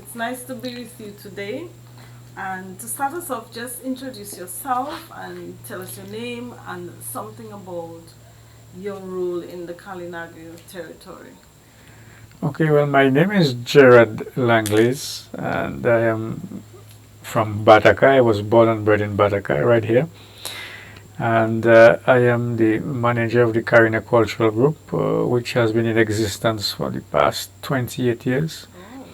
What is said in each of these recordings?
It's nice to be with you today. And to start us off, just introduce yourself and tell us your name and something about your role in the Kalinago territory. Okay, well, my name is Gerard Langlais, and I am from Bataka. I was born and bred in Bataka, right here. And I am the manager of the Karina Cultural Group, which has been in existence for the past 28 years. Oh, wow.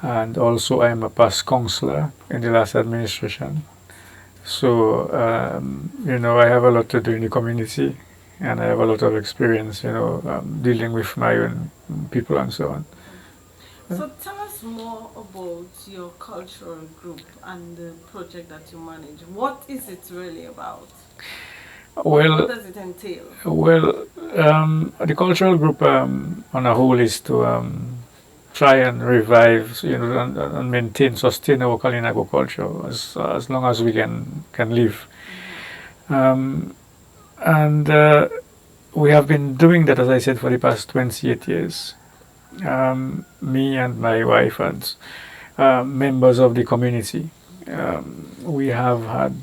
And also, I am a past counselor in the last administration. So, I have a lot to do in the community, and I have a lot of experience, dealing with my own people and so on. So tell us more about your cultural group and the project that you manage. What is it really about? What Well, does it entail? well, the cultural group on a whole is to try and revive, and maintain, sustain our Kalinago culture as long as we can live. Um, and we have been doing that, as I said, for the past 28 years. Me and my wife and members of the community. We have had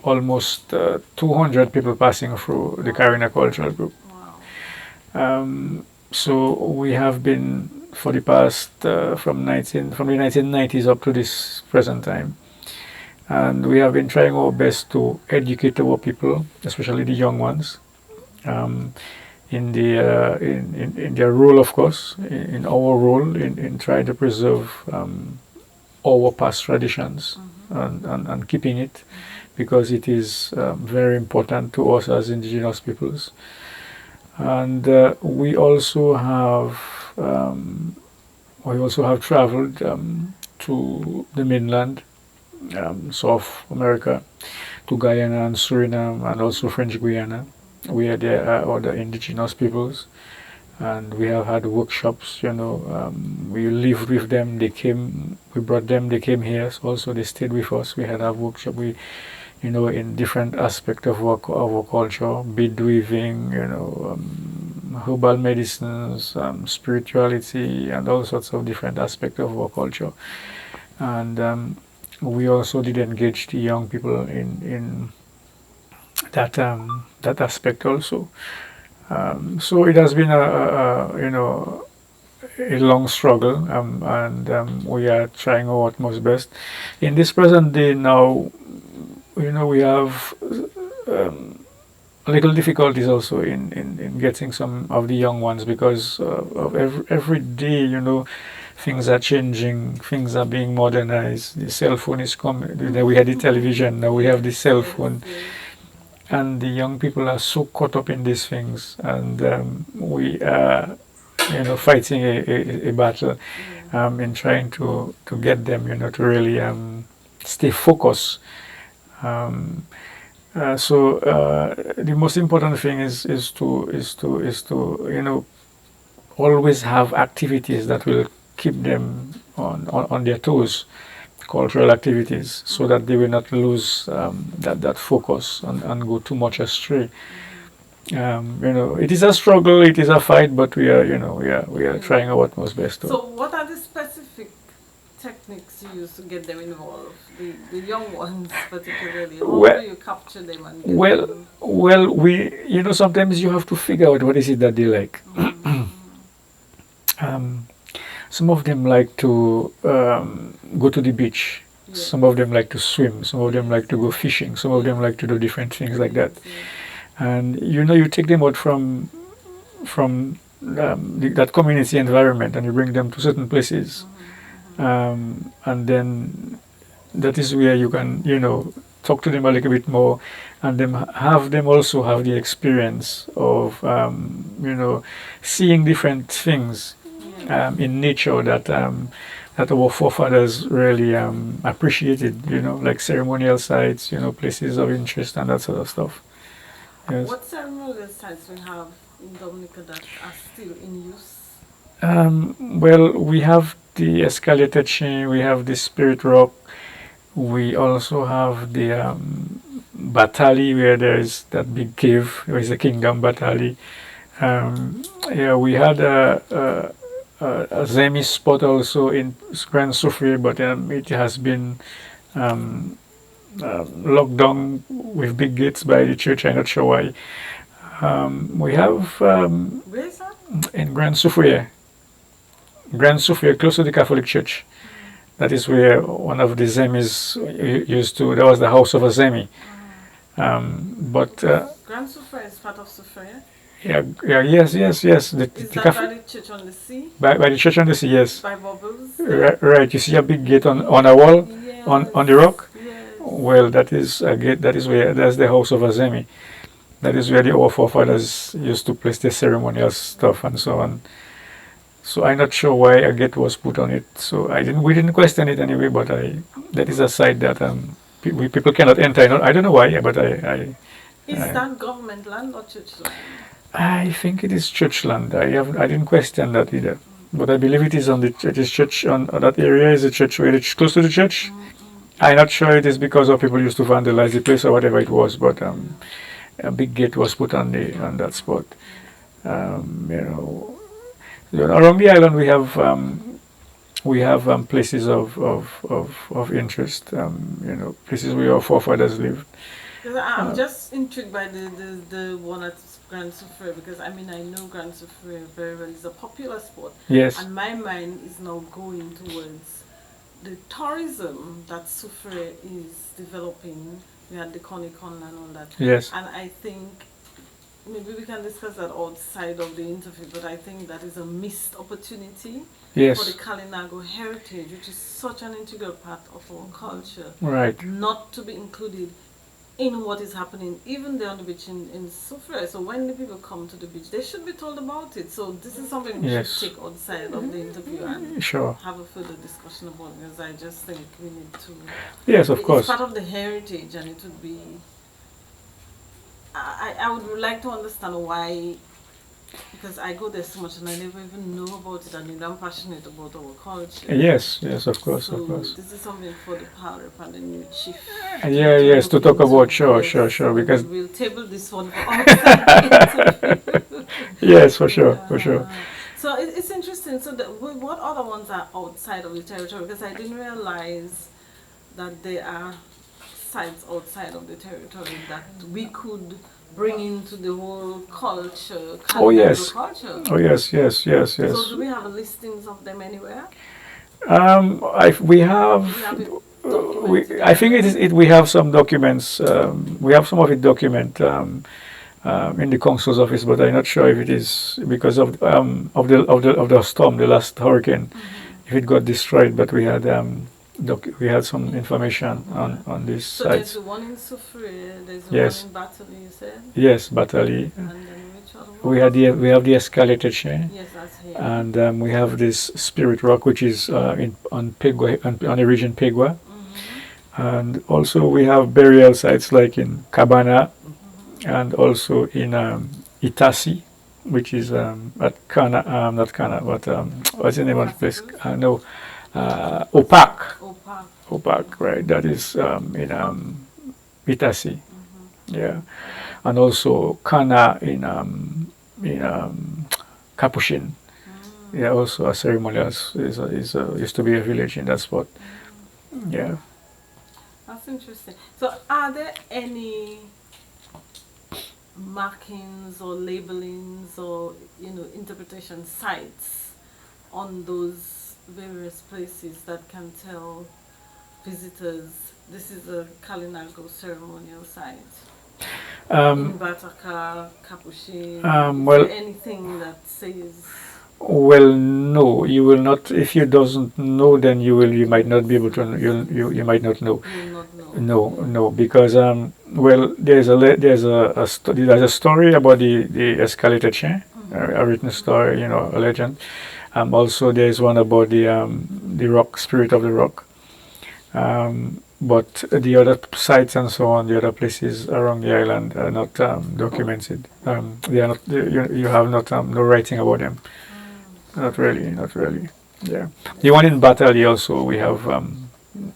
almost 200 people passing through the Carina Cultural Group. Wow. So we have been for the past from the 1990s up to this present time, and we have been trying our best to educate our people, especially the young ones, um, in their role, of course, in our role in trying to preserve our past traditions and keeping it, because it is very important to us as indigenous peoples. And we also have traveled to the mainland, South America, to Guyana and Suriname, and also French Guiana. We are there other indigenous peoples, and we have had workshops. We lived with them. We brought them. They came here. So also, they stayed with us. We had a workshop. In different aspects of our culture, bead weaving, herbal medicines, spirituality, and all sorts of different aspects of our culture. And we also did engage the young people in that aspect also. So it has been a long struggle, and we are trying our utmost best. In this present day now, we have little difficulties also in getting some of the young ones, because of every day, things are changing, things are being modernized. The cell phone is coming. We had the television, now we have the cell phone, and the young people are so caught up in these things, and we are, fighting a battle in trying to get them, to really stay focused. Um, the most important thing is to always have activities that will keep them on their toes, cultural activities, so that they will not lose that focus and go too much astray. It is a struggle, it is a fight, but we are trying our utmost best to. So, what are the specific techniques you use to get them involved? The young ones, particularly. How Well, do you capture them and get well, them? sometimes you have to figure out what is it that they like. Um, some of them like to go to the beach. Yes. Some of them like to swim. Some of them like to go fishing. Some of them like to do different things like that. Yes. And you take them out from that community environment, and you bring them to certain places, and then that is where you can talk to them a little bit more, and then have them also have the experience of seeing different things Yes. in nature that our forefathers really appreciated, like ceremonial sites, places of interest and that sort of stuff. Yes. What ceremonial sites we have in Dominica that are still in use? Well, we have the escalated chain, we have the Spirit Rock, we also have the Batali, where there is that big cave, where is the Kingdom Batali. Yeah, we had a Zemi spot also in Grand Soufriere, but it has been um, locked down with big gates by the church. I'm not sure why. We have Where is that? in Grand Soufriere, close to the Catholic Church. That is where one of the Zemis used to. That was the house of a Zemi. But Grand Soufriere is part of Soufriere. yes. Is that by the church on the sea? By the church on the sea, yes. By Bubbles? Right. You see a big gate on a wall Yes. on the rock. Yes. Well, that is a gate. That's the house of a Zemi. That is where our forefathers used to place their ceremonial stuff and so on. So I'm not sure why a gate was put on it. So we didn't question it anyway. But that is a site that people cannot enter. I don't know why, but Is that government land or church land? I think it is church land. I didn't question that either. But I believe it is church on that area is a church where it's close to the church. I'm not sure it is because of people used to vandalize the place or whatever it was, but a big gate was put on that spot. Around the island we have places of interest. Places where our forefathers lived. I'm just intrigued by the one at Grand Soufriere because I know Grand Soufriere very well. It's a popular spot. Yes. And my mind is now going towards the tourism that Soufriere is developing. We had the Conicon and all that. Yes. And I think maybe we can discuss that outside of the interview, but I think that is a missed opportunity for the Kalinago heritage, which is such an integral part of our culture. Right. Not to be included in what is happening, even there on the beach in Soufriere. So when the people come to the beach, they should be told about it. So this is something we should take outside of the interview and have a further discussion about, because I just think we need to. Yes, of course. It's part of the heritage, and it would be. I would like to understand why, because I go there so much and I never even know about it, and I'm passionate about our culture. Yes, of course, so of course. This is something for the power and the new chief. To talk about, sure, because we'll table this one for outside. Yes, for sure. So it's interesting. So what other ones are outside of the territory? Because I didn't realize that there are sites outside of the territory that we could bring into the whole culture. Culture. Oh yes. So do we have listings of them anywhere? We have. I think we have some documents. We have some of it document in the consul's office, but I'm not sure if it is because of the storm, the last hurricane, if it got destroyed. But we had some information on this so site. There's the one in Soufriere, there's the one in Batali, you said? Yes, Batali. And then which other one? We have the escalated chain. Yes, that's here. And we have this Spirit Rock, which is on Pegua, on the region Pegua. And also we have burial sites like in Cabana and also in Itasi, which is at Kana, not Kana, but what's the name of the place? Opak, right? That is in Itasi, and also Kana in Capuchin. Yeah, also a ceremonial used to be a village in that spot. Yeah. That's interesting. So, are there any markings or labelings or interpretation sites on those various places that can tell visitors this is a Kalinago ceremonial site? In Bataka, Capuchin, is there anything that says? Well, no, you will not. If you doesn't know, then you might not be able to. You might not know. You will not know. No, because there's a story about the escalated chain, a written story, a legend. Also there's one about the rock, spirit of the rock. But the other sites and so on, the other places around the island are not documented. They are not. You have no writing about them. Not really. Yeah. The one in Batali also, we have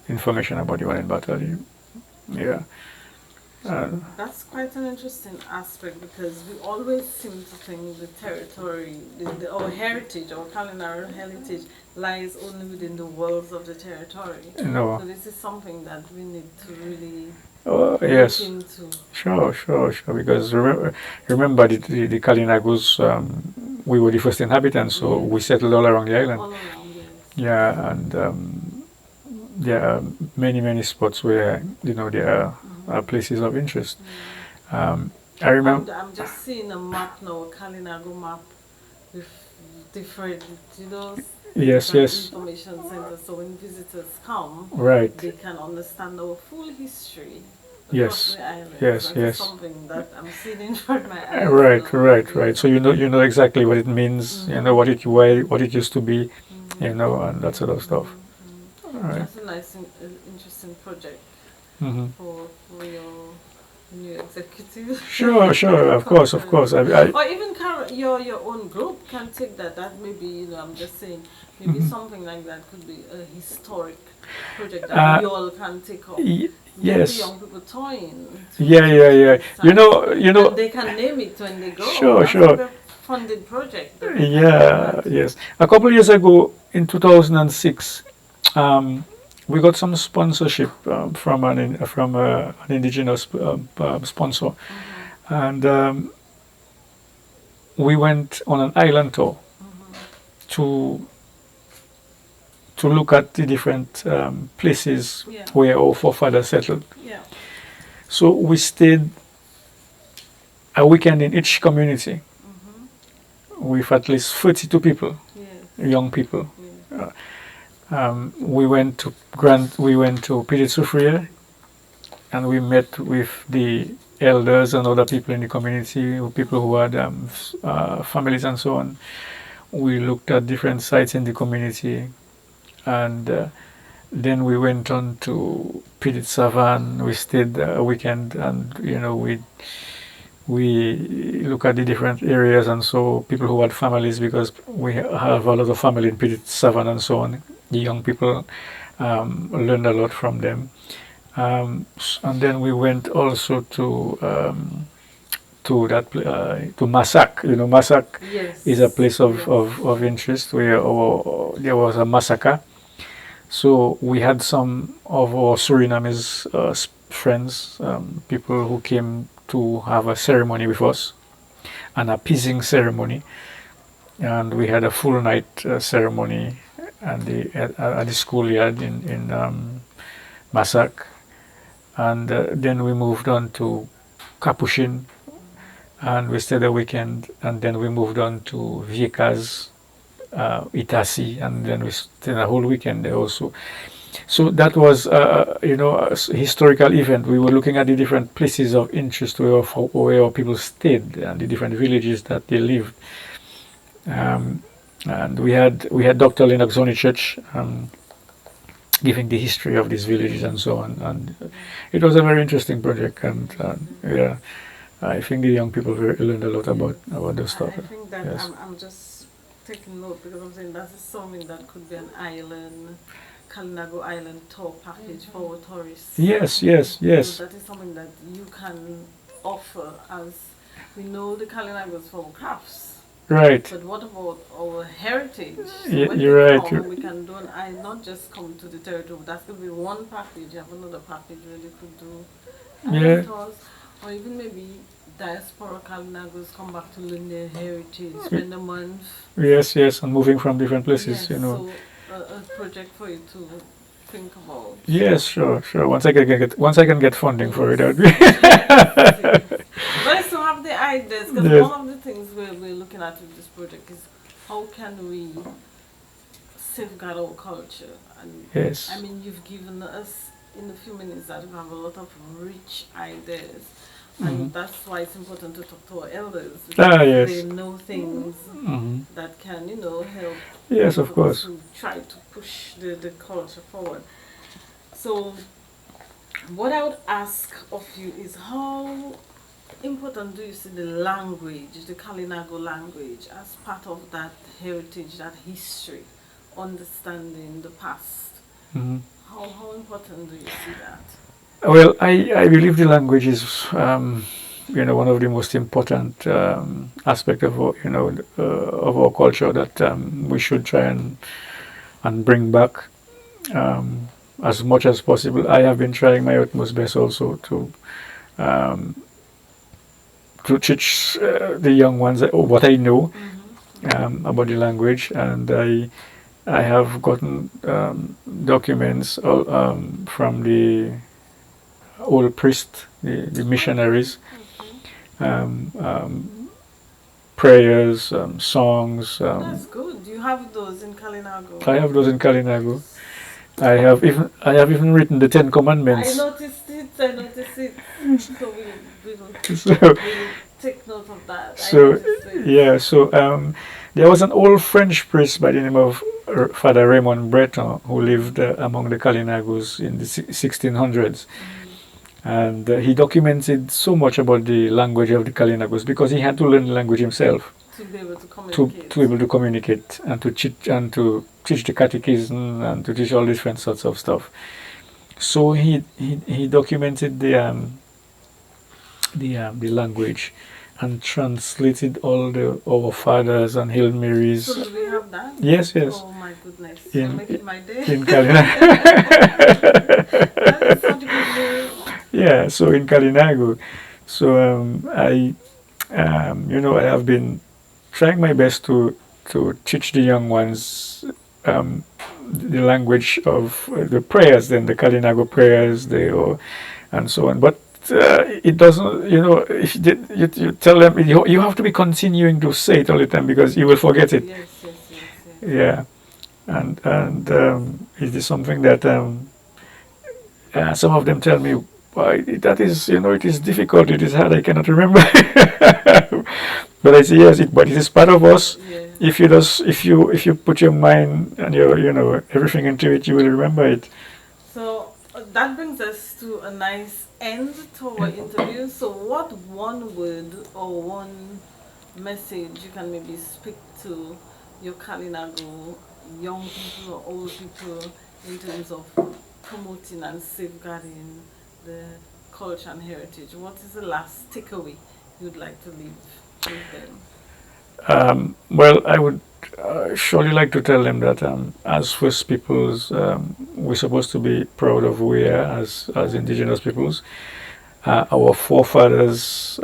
information about the one in Batali. Yeah. That's quite an interesting aspect because we always seem to think the territory, our heritage, our culinary heritage lies only within the walls of the territory. No. So this is something that we need to really look Yes. into. Sure. Because remember the Kalinagos, we were the first inhabitants, so Yes. we settled all around the island. All around, yes. Yeah, and there are many spots where there are places of interest. I remember. I'm just seeing a map now, a Kalinago map with different, Yes, different yes. information centers. So when visitors come, Right. they can understand our full history across Yes. the islands. Yes. That is Yes. something that I'm seeing in front of my eyes. Right. So you know exactly what it means. You know what it used to be. And that sort of stuff. Right. That's a nice, interesting project Hmm. for your new executive. Sure. Of course. Or even your own group can take that. That maybe I'm just saying maybe something like that could be a historic project that we all can take up. Get yes. the young people toying. Yeah. And they can name it when they go. That's Sure. a funded project. Yeah. Yes. A couple of years ago, in 2006, we got some sponsorship from an indigenous sponsor, and we went on an island tour to look at the different places where our forefathers settled. Yeah. So we stayed a weekend in each community with at least 32 people, young people. Yeah. We went to Petit Soufriere, and we met with the elders and other people in the community, people who had families and so on. We looked at different sites in the community, and then we went on to Petit Savan. We stayed a weekend, and we look at the different areas, and so people who had families, because we have a lot of family in Petit Savan and so on. The young people learned a lot from them, and then we went also to Massac. Massac is a place of interest where there was a massacre. So we had some of our Surinamese friends, people who came to have a ceremony with us, an appeasing ceremony, and we had a full night ceremony at the schoolyard in Massac, and then we moved on to Capuchin, and we stayed a weekend, and then we moved on to Viecas, Itasi, and then we stayed a whole weekend there also. So that was, a historical event. We were looking at the different places of interest where people stayed and the different villages that they lived. And we had Dr. Lennox Church giving the history of these villages and so on. And it was a very interesting project. And yeah, I think the young people learned a lot about those stuff. I think that Yes. I'm just taking note because I'm saying that is something that could be an island, Kalinago Island tour package for tourists. Yes. So that is something that you can offer, as we know the Kalinagos for crafts. Right. But what about our heritage? So You're they right. come, we can do not just come to the territory. That could be one package. You have another package where they could do island tours, or even maybe diaspora Kalinagos come back to learn their heritage, spend a month. Yes, and moving from different places, Yes, so a project for you to think about. Yes, sure. Once I can get funding for it, that would be. But to have the ideas, because Yes. one of the things we're looking at with this project is how can we safeguard our culture. And Yes. I mean, you've given us in a few minutes that we have a lot of rich ideas. And that's why it's important to talk to our elders, because Yes. they know things that can, help. Yes, of course. To try to push the culture forward. So, what I would ask of you is how important do you see the language, the Kalinago language, as part of that heritage, that history, understanding the past? Mhm. How important do you see that? Well, I believe the language is, one of the most important aspect of our, of our culture that we should try and bring back um, as much as possible. I have been trying my utmost best also um, to teach the young ones what I know about the language, and I have gotten documents from the old priests, the missionaries, um, um, prayers, songs. That's good. You have those in Kalinago. I have those in Kalinago. I have even written the Ten I Commandments. noticed it. I noticed it. So So, we'll take note of that. I so noticed it. yeah. So there was an old French priest by the name of Father Raymond Breton who lived among the Kalinagos in the 1600s. And he documented so much about the language of the Kalinagos because he had to learn the language himself To be able to to communicate. be able to communicate and to teach the catechism and to teach all different sorts of stuff. So he documented the language and translated all the Our Fathers and Hail Marys. So do we have that? Yes, yes. Oh my goodness. In- You're making my day. In Kalinago. That is such good news. Yeah, so in Kalinago. So I have been trying my best to teach the young ones the language of the prayers, then the Kalinago prayers, and so on. But it doesn't, if you tell them, you have to be continuing to say it all the time because you will forget it. Yes, yes, yes, yes. Yeah, and it is something that some of them tell me, why that is, it is difficult, it is hard, I cannot remember. But I say yes, but it is part of us. Yeah. If you put your mind and your everything into it, you will remember it. So that brings us to a nice end to our interview. So what one word or one message you can maybe speak to your Kalinago young people or old people in terms of promoting and safeguarding the culture and heritage? What is the last takeaway you'd like to leave with them? Well, I would surely like to tell them that as First Peoples, we're supposed to be proud of who we are as indigenous peoples. Our forefathers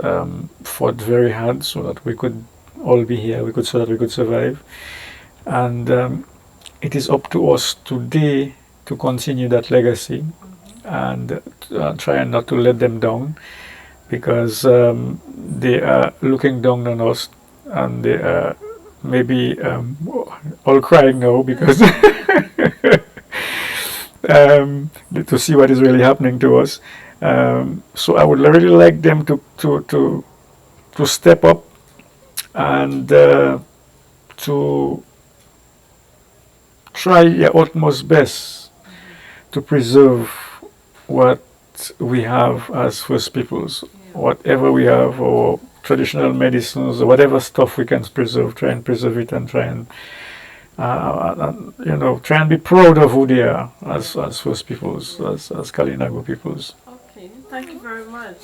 fought very hard so that we could all be here, so that we could survive. And it is up to us today to continue that legacy and try and not to let them down because they are looking down on us and they are maybe all crying now because to see what is really happening to us. So I would really like them to step up and to try their utmost best to preserve what we have as First Peoples, whatever we have, or traditional medicines, or whatever stuff we can preserve, try and preserve it and try and try and be proud of who they are as First Peoples, as Kalinago peoples. Okay, thank you very much.